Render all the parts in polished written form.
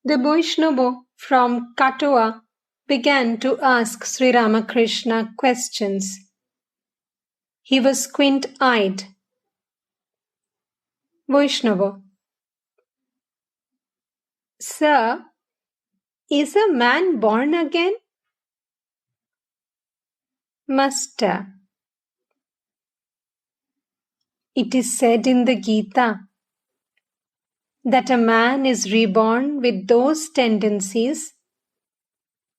The Vaishnava from Katua began to ask Sri Ramakrishna questions. He was squint-eyed. Vaishnava: Sir, is a man born again? Master: It is said in the Gita that a man is reborn with those tendencies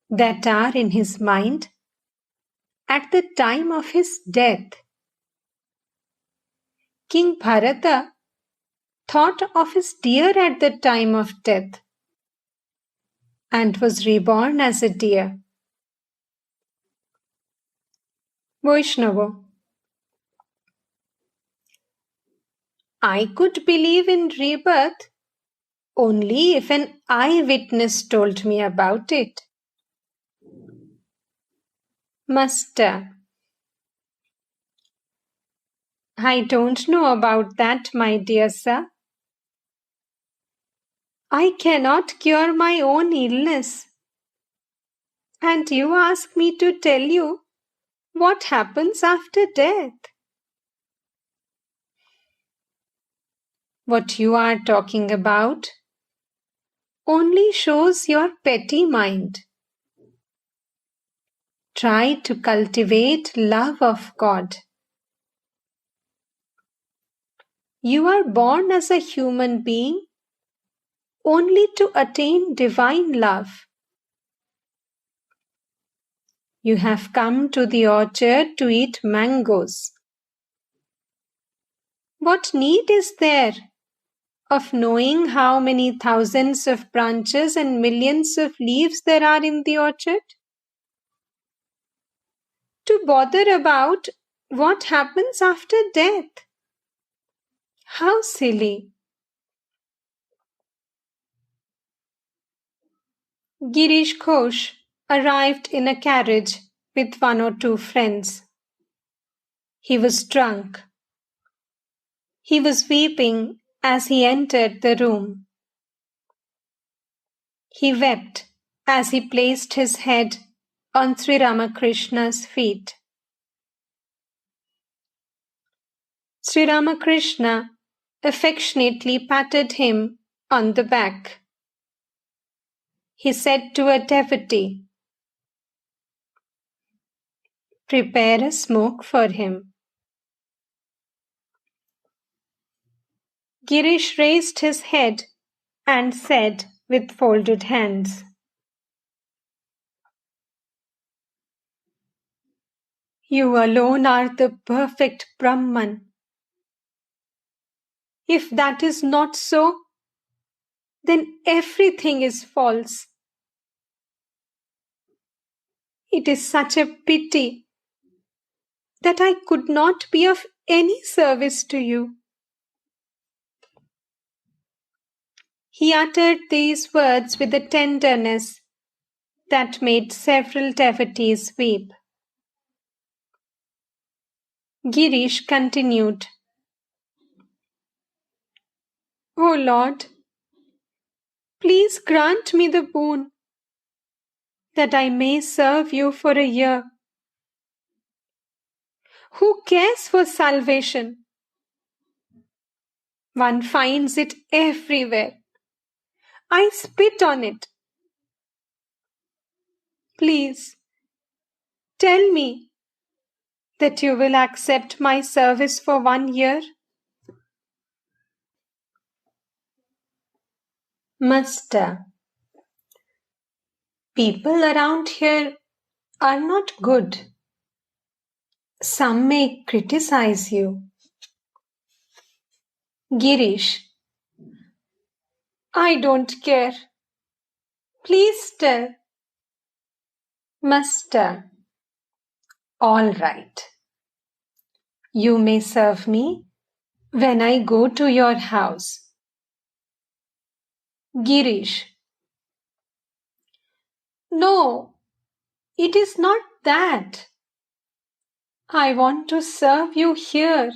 that are in his mind at the time of his death. King Bharata thought of his deer at the time of death and was reborn as a deer. Vaishnava: I could believe in rebirth only if an eyewitness told me about it. Master: I don't know about that, my dear sir. I cannot cure my own illness. And you ask me to tell you what happens after death. What you are talking about only shows your petty mind. Try to cultivate love of God. You are born as a human being only to attain divine love. You have come to the orchard to eat mangoes. What need is there of knowing how many thousands of branches and millions of leaves there are in the orchard? To bother about what happens after death? How silly! Girish Ghosh arrived in a carriage with 1 or 2 friends. He was drunk. He was weeping as he entered the room. He wept as he placed his head on Sri Ramakrishna's feet. Sri Ramakrishna affectionately patted him on the back. He said to a devotee, "Prepare a smoke for him." Girish raised his head and said with folded hands, "You alone are the perfect Brahman. If that is not so, then everything is false. It is such a pity that I could not be of any service to you." He uttered these words with a tenderness that made several devotees weep. Girish continued, "O Lord, please grant me the boon that I may serve you for a year. Who cares for salvation? One finds it everywhere. I spit on it. Please, tell me that you will accept my service for 1 year." Master: People around here are not good. Some may criticize you. Girish: I don't care. Please tell. Master: All right. You may serve me when I go to your house. Girish: No, it is not that. I want to serve you here.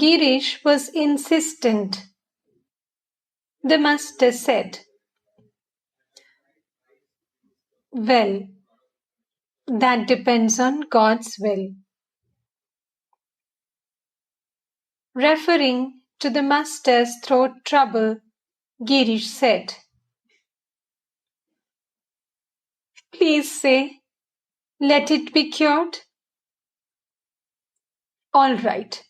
Girish was insistent. The master said, "Well, that depends on God's will." Referring to the master's throat trouble, Girish said, "Please say, let it be cured." "All right,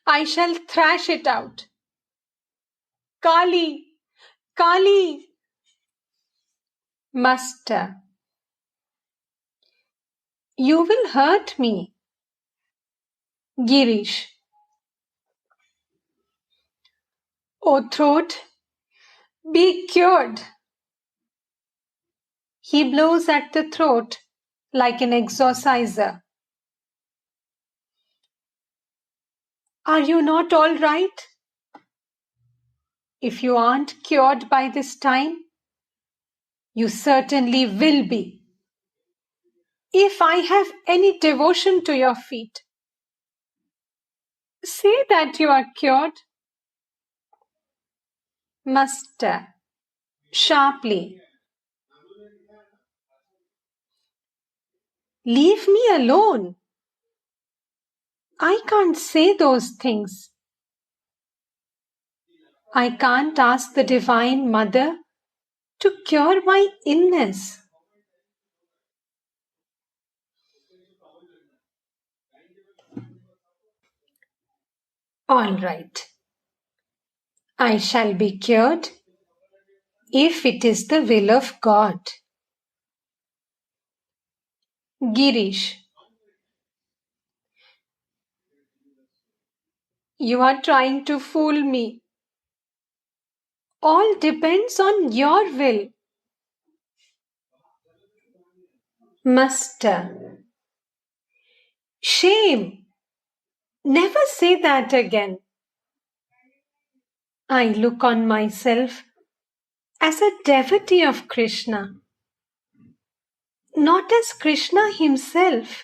I shall thrash it out." "Kali! Kali!" "Master, you will hurt me." Girish, "O throat, be cured." He blows at the throat like an exorciser. "Are you not all right? If you aren't cured by this time, you certainly will be. If I have any devotion to your feet, say that you are cured." Master, sharply, "Leave me alone. I can't say those things. I can't ask the Divine Mother to cure my illness." "All right, I shall be cured if it is the will of God." Girish, "You are trying to fool me. All depends on your will." Master, shame! Never say that again. I look on myself as a devotee of Krishna, not as Krishna himself.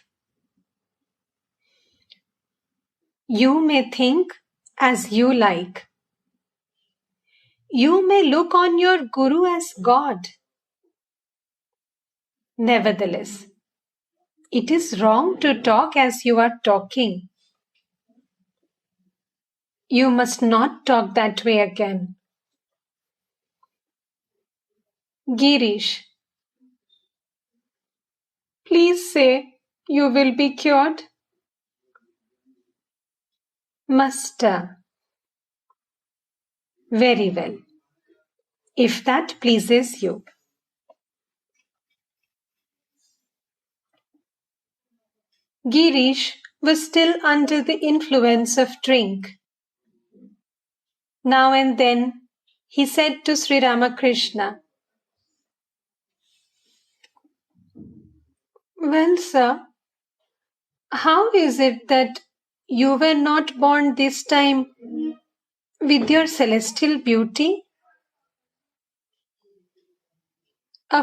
You may think as you like. You may look on your Guru as God. Nevertheless, it is wrong to talk as you are talking. You must not talk that way again. Girish, please say you will be cured. Master, very well, if that pleases you. Girish was still under the influence of drink. Now and then he said to Sri Ramakrishna, "Well, sir, how is it that you were not born this time with your celestial beauty?"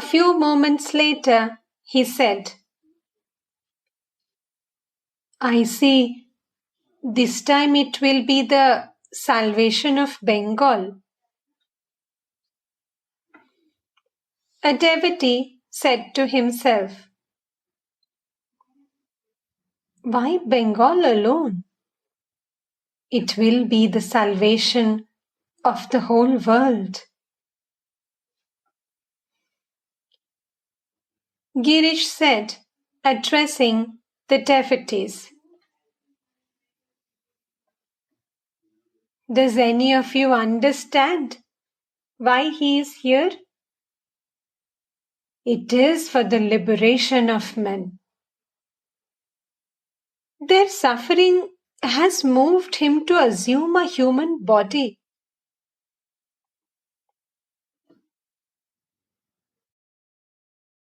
A few moments later, he said, "I see, this time it will be the salvation of Bengal." A devotee said to himself, "Why Bengal alone? It will be the salvation of the whole world." Girish said, addressing the devotees, "Does any of you understand why he is here? It is for the liberation of men. Their suffering has moved him to assume a human body.